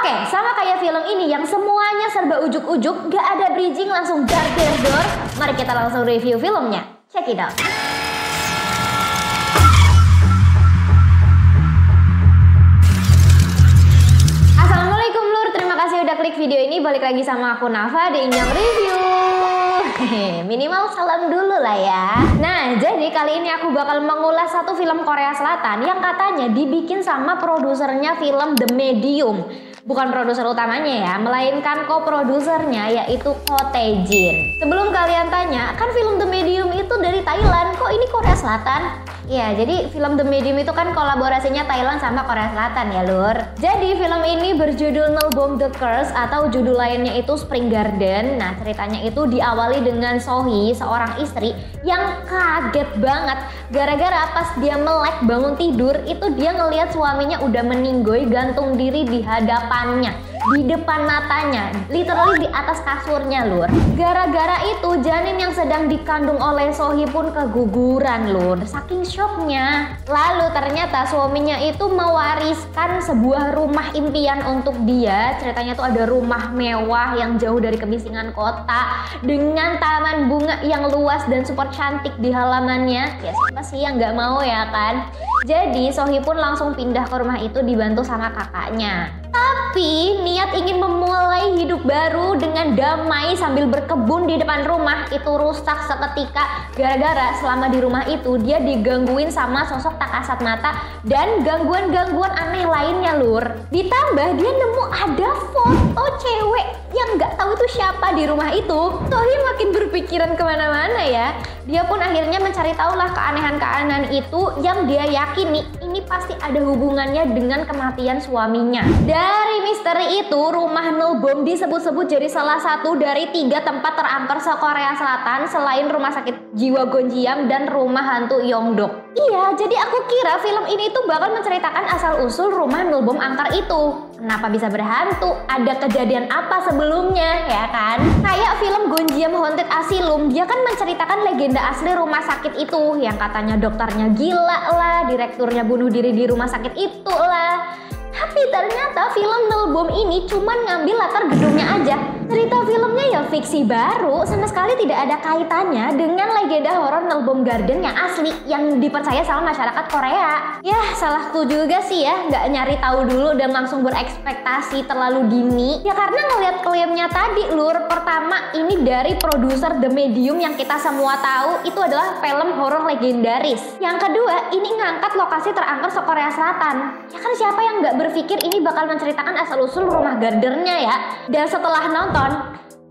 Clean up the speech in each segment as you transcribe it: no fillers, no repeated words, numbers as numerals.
Oke, sama kayak film ini yang semuanya serba ujuk-ujuk, gak ada bridging, langsung dar der dor. Mari kita langsung review filmnya. Check it out. Assalamualaikum lur, terima kasih udah klik video ini. Balik lagi sama aku Nafa di Injang Review. Minimal salam dulu lah ya. Nah, jadi kali ini aku bakal mengulas satu film Korea Selatan yang katanya dibikin sama produsernya film The Medium. Bukan produser utamanya ya, melainkan co-produsernya yaitu Ko Tae-jin. Sebelum kalian tanya, kan film The Medium itu dari Thailand, kok ini Korea Selatan? Ya, jadi film The Medium itu kan kolaborasinya Thailand sama Korea Selatan ya lur. Jadi film ini berjudul Nulbom The Curse atau judul lainnya itu Spring Garden. Nah, ceritanya itu diawali dengan Sohee, seorang istri yang kaget banget gara-gara pas dia melek bangun tidur itu dia ngelihat suaminya udah meninggoy gantung diri di hadapannya, di depan matanya, literally di atas kasurnya lur. Gara-gara itu janin yang sedang dikandung oleh Sohee pun keguguran lur, saking shocknya. Lalu ternyata suaminya itu mewariskan sebuah rumah impian untuk dia. Ceritanya tuh ada rumah mewah yang jauh dari kemisingan kota dengan taman bunga yang luas dan super cantik di halamannya. Ya siapa sih yang nggak mau ya kan? Jadi Sohee pun langsung pindah ke rumah itu dibantu sama kakaknya. Tapi niat ingin memulai hidup baru dengan damai sambil berkebun di depan rumah itu rusak seketika gara-gara selama di rumah itu dia digangguin sama sosok tak kasat mata dan gangguan-gangguan aneh lainnya lur. Ditambah dia nemu ada foto cewek yang nggak tahu itu siapa di rumah itu. Sohee makin berpikiran kemana-mana ya. Dia pun akhirnya mencari tahulah keanehan-keanehan itu yang dia yakini ini pasti ada hubungannya dengan kematian suaminya. Dari misteri itu, rumah Nulbom disebut-sebut jadi salah satu dari 3 tempat terangker se-Korea Selatan selain rumah sakit jiwa Gonjiam dan rumah hantu Yongdok. Iya, jadi aku kira film ini tuh bakal menceritakan asal-usul rumah Nulbom angker itu. Kenapa bisa berhantu? Ada kejadian apa sebelumnya, ya kan? Kayak film Gonjiam Haunted Asylum, dia kan menceritakan legenda asli rumah sakit itu yang katanya dokternya gila lah, direkturnya bunuh diri di rumah sakit itu lah. Tapi ternyata film Nulbom ini cuman ngambil latar gedungnya aja. Cerita filmnya ya fiksi baru, sama sekali tidak ada kaitannya dengan legenda horor Nulbom Garden yang asli yang dipercaya sama masyarakat Korea. Ya salahku juga sih ya, nggak nyari tahu dulu dan langsung berekspektasi terlalu dini. Ya karena ngeliat klaimnya tadi lur, pertama ini dari produser The Medium yang kita semua tahu itu adalah film horor legendaris. Yang kedua ini ngangkat lokasi terangker se-Korea Selatan. Ya kan siapa yang nggak berpikir ini bakal menceritakan asal-usul rumah gardernya ya. Dan setelah nonton,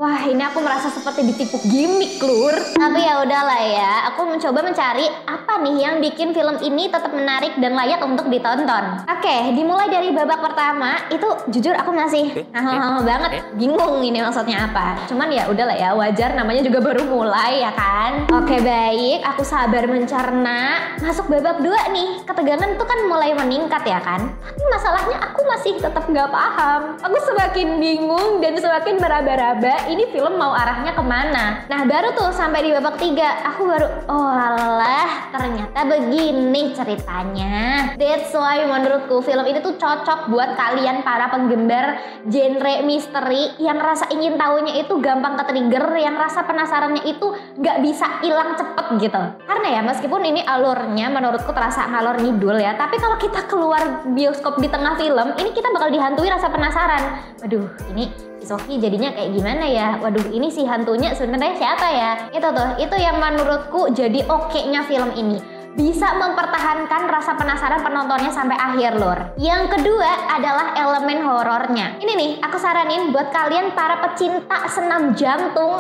wah ini aku merasa seperti ditipu gimmick lur. Tapi ya udahlah ya, aku mencoba mencari apa nih yang bikin film ini tetap menarik dan layak untuk ditonton. Oke, dimulai dari babak pertama itu jujur aku masih banget bingung ini maksudnya apa. Cuman ya udahlah ya, wajar namanya juga baru mulai ya kan. Oke baik, aku sabar mencerna. Masuk babak 2 nih, ketegangan tuh kan mulai meningkat ya kan. Tapi masalahnya aku masih tetap nggak paham. Aku semakin bingung dan semakin meraba-raba ini film mau arahnya kemana. Nah baru tuh sampai di babak 3 aku baru oh alah ternyata begini ceritanya. That's why menurutku film ini tuh cocok buat kalian para penggemar genre misteri yang rasa ingin tahunya itu gampang ke-trigger, yang rasa penasarannya itu gak bisa hilang cepet gitu. Karena ya meskipun ini alurnya menurutku terasa ngalor ngidul ya, tapi kalau kita keluar bioskop di tengah film ini kita bakal dihantui rasa penasaran. Waduh ini Sohee jadinya kayak gimana ya? Waduh ini si hantunya sebenarnya siapa ya? Itu yang menurutku jadi oke-nya film ini. Bisa mempertahankan rasa penasaran penontonnya sampai akhir lur. Yang kedua adalah elemen horornya. Ini nih aku saranin buat kalian para pecinta senam jantung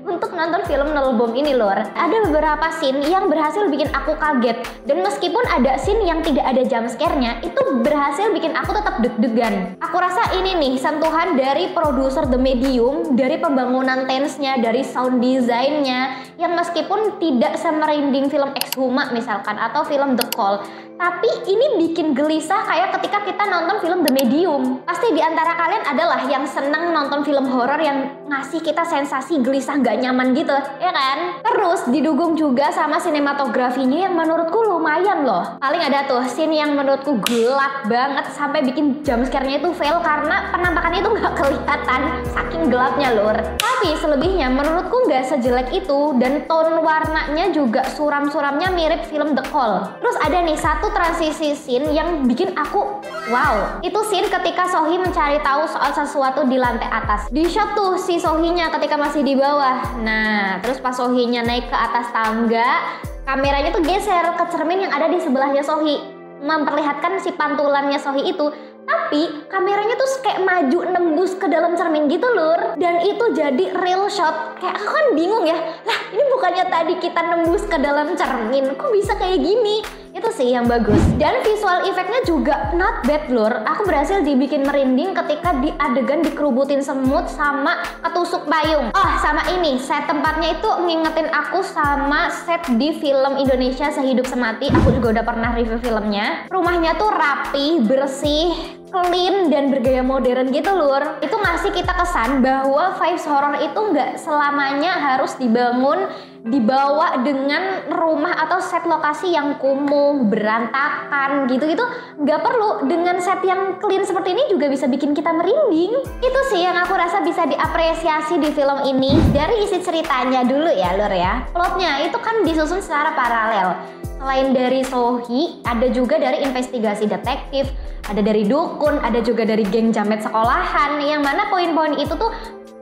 untuk nonton film Nulbom ini lur. Ada beberapa scene yang berhasil bikin aku kaget, dan meskipun ada scene yang tidak ada jump scare-nya, itu berhasil bikin aku tetap deg-degan. Aku rasa ini nih sentuhan dari produser The Medium, dari pembangunan tense-nya, dari sound design-nya yang meskipun tidak semerinding film Exhuma misalkan atau film The Call, Tapi ini bikin gelisah kayak ketika kita nonton film The Medium. Pasti di antara kalian adalah yang senang nonton film horor yang ngasih kita sensasi gelisah gak nyaman gitu, ya kan? Terus didukung juga sama sinematografinya yang menurutku lumayan loh. Paling ada tuh scene yang menurutku gelap banget sampai bikin jumpscare-nya itu fail karena penampakannya itu gak kelihatan saking gelapnya lur. Tapi selebihnya menurutku gak sejelek itu dan tone warnanya juga suram-suramnya mirip film The Call. Terus ada nih satu transisi scene yang bikin aku wow. Itu scene ketika Sohee mencari tahu soal sesuatu di lantai atas. Di shot tuh si Sohee-nya ketika masih di bawah. Nah, terus pas Sohee-nya naik ke atas tangga, kameranya tuh geser ke cermin yang ada di sebelahnya Sohee, memperlihatkan si pantulannya Sohee itu. Tapi kameranya tuh kayak maju nembus ke dalam cermin gitu lur. Dan itu jadi real shot. Kayak aku kan bingung ya, lah ini bukannya tadi kita nembus ke dalam cermin, kok bisa kayak gini? Itu sih yang bagus. Dan visual efeknya juga not bad lur. Aku berhasil dibikin merinding ketika di adegan dikerubutin semut sama ketusuk payung. Oh sama ini, set tempatnya itu ngingetin aku sama set di film Indonesia Sehidup Semati. Aku juga udah pernah review filmnya. Rumahnya tuh rapi, bersih, clean, dan bergaya modern gitu lur. Itu ngasih kita kesan bahwa vibes horror itu nggak selamanya harus dibawa dengan rumah atau set lokasi yang kumuh, berantakan gitu-gitu. Nggak perlu, dengan set yang clean seperti ini juga bisa bikin kita merinding. Itu sih yang aku rasa bisa diapresiasi di film ini. Dari isi ceritanya dulu ya lur ya. Plotnya itu kan disusun secara paralel. Selain dari Sohee, ada juga dari investigasi detektif, ada dari dukun, ada juga dari geng jamet sekolahan, yang mana poin-poin itu tuh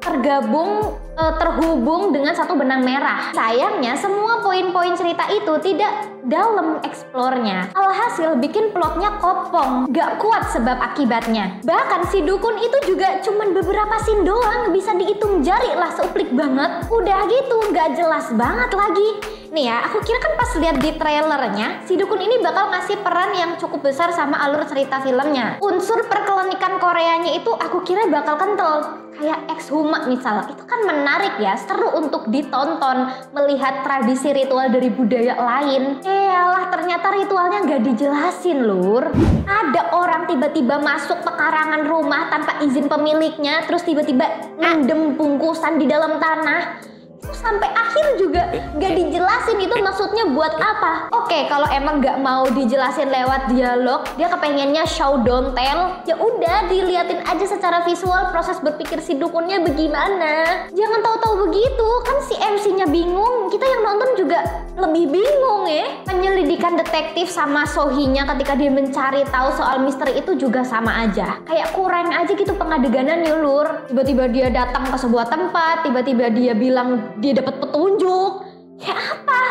terhubung dengan satu benang merah. Sayangnya semua poin-poin cerita itu tidak dalam eksplornya. Alhasil bikin plotnya kopong, gak kuat sebab akibatnya. Bahkan si dukun itu juga cuman beberapa scene doang, bisa dihitung jari lah, seuplik banget. Udah gitu gak jelas banget lagi. Nih ya, aku kira kan pas lihat di trailernya, si dukun ini bakal ngasih peran yang cukup besar sama alur cerita filmnya. Unsur perkelenikan Koreanya itu aku kira bakal kental, kayak Exhuma misal. Itu kan menarik ya, seru untuk ditonton, melihat tradisi ritual dari budaya lain. Yalah, ternyata ritualnya nggak dijelasin lur. Ada orang tiba-tiba masuk pekarangan rumah tanpa izin pemiliknya, terus tiba-tiba ngendem bungkusan di dalam tanah. Sampai akhir juga gak dijelasin itu maksudnya buat apa. Oke, kalau emang gak mau dijelasin lewat dialog, dia kepengennya show don't tell, ya udah diliatin aja secara visual proses berpikir si dukunnya bagaimana. Jangan tahu-tahu begitu, kan si MC-nya bingung, kita yang nonton juga lebih bingung ya. Penyelidikan detektif sama Sohee-nya ketika dia mencari tahu soal misteri itu juga sama aja. Kayak kurang aja gitu pengadeganannya lur. Tiba-tiba dia datang ke sebuah tempat, tiba-tiba dia bilang dia dapat petunjuk. Ya apa?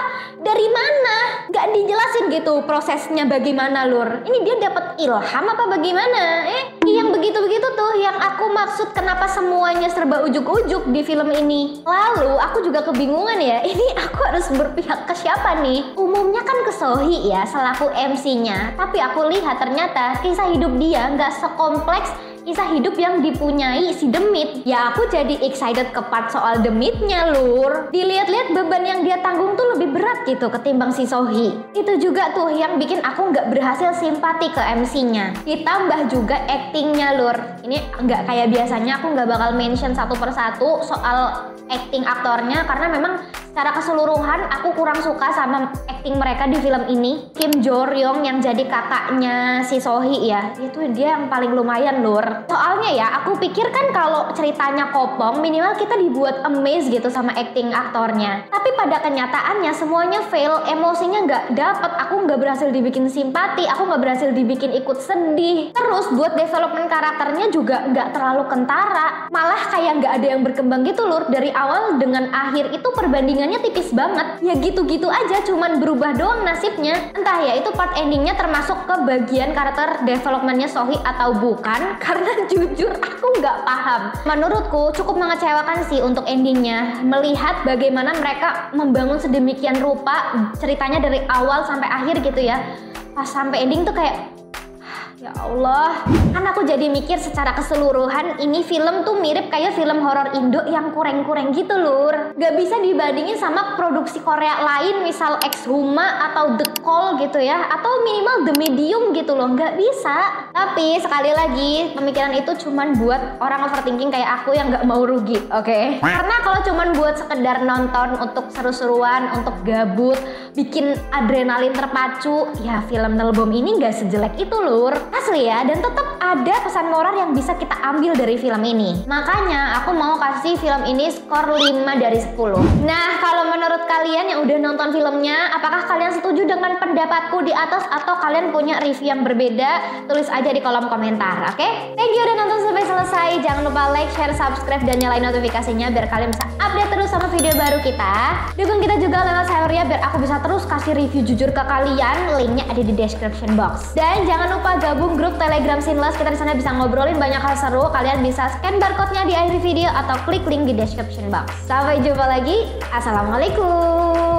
Dari mana? Gak dijelasin gitu prosesnya bagaimana lur. Ini dia dapat ilham apa bagaimana? Yang begitu-begitu tuh yang aku maksud kenapa semuanya serba ujuk-ujuk di film ini. Lalu aku juga kebingungan ya, ini aku harus berpihak ke siapa nih? Umumnya kan ke Sohee ya selaku MC-nya. Tapi aku lihat ternyata kisah hidup dia gak sekompleks kisah hidup yang dipunyai si Demit. Ya aku jadi excited ke part soal Demitnya lur. Dilihat-lihat beban yang dia tanggung tuh lebih berat gitu ketimbang si Sohee. Itu juga tuh yang bikin aku nggak berhasil simpati ke MC-nya. Ditambah juga actingnya lur. Ini nggak kayak biasanya, aku nggak bakal mention satu persatu soal acting aktornya karena memang secara keseluruhan aku kurang suka sama acting mereka di film ini. Kim Jo Ryung yang jadi kakaknya si Sohee ya, itu dia yang paling lumayan lur. Soalnya ya aku pikir kan kalau ceritanya kopong minimal kita dibuat amazed gitu sama acting aktornya. Tapi pada kenyataannya semuanya fail, emosinya nggak dapet. Aku nggak berhasil dibikin simpati, aku nggak berhasil dibikin ikut sedih. Terus buat development karakternya juga nggak terlalu kentara. Malah kayak nggak ada yang berkembang gitu lur. Dari awal dengan akhir itu perbandingannya tipis banget. Ya gitu-gitu aja, cuman berubah doang nasibnya. Entah ya itu part endingnya termasuk ke bagian karakter developmentnya Sohee atau bukan. Karena jujur aku nggak paham. Menurutku cukup mengecewakan sih untuk endingnya. Melihat bagaimana mereka membangun sedemikian rupa ceritanya dari awal sampai akhir gitu ya. Pas sampai ending tuh kayak ya Allah, kan aku jadi mikir secara keseluruhan ini film tuh mirip kayak film horor Indo yang kurang-kurang gitu lur. Gak bisa dibandingin sama produksi Korea lain misal Exhuma atau The call gitu ya, atau minimal the medium gitu loh, nggak bisa. Tapi sekali lagi pemikiran itu cuman buat orang overthinking kayak aku yang nggak mau rugi, oke? Karena kalau cuman buat sekedar nonton untuk seru-seruan, untuk gabut, bikin adrenalin terpacu, ya film Nelbom ini nggak sejelek itu lur, asli ya. Dan tetap ada pesan moral yang bisa kita ambil dari film ini. Makanya aku mau kasih film ini skor 5 dari 10. Nah, kalau menurut kalian yang udah nonton filmnya, apakah kalian setuju dengan pendapatku di atas atau kalian punya review yang berbeda? Tulis aja di kolom komentar, oke? Thank you udah nonton sampai selesai. Jangan lupa like, share, subscribe, dan nyalain notifikasinya biar kalian bisa update terus sama video baru kita. Dukung kita juga lewat sayurnya biar aku bisa terus kasih review jujur ke kalian. Linknya ada di description box. Dan jangan lupa gabung grup Telegram Sinless. Kita di sana bisa ngobrolin banyak hal seru. Kalian bisa scan barcode-nya di akhir video atau klik link di description box. Sampai jumpa lagi. Assalamualaikum.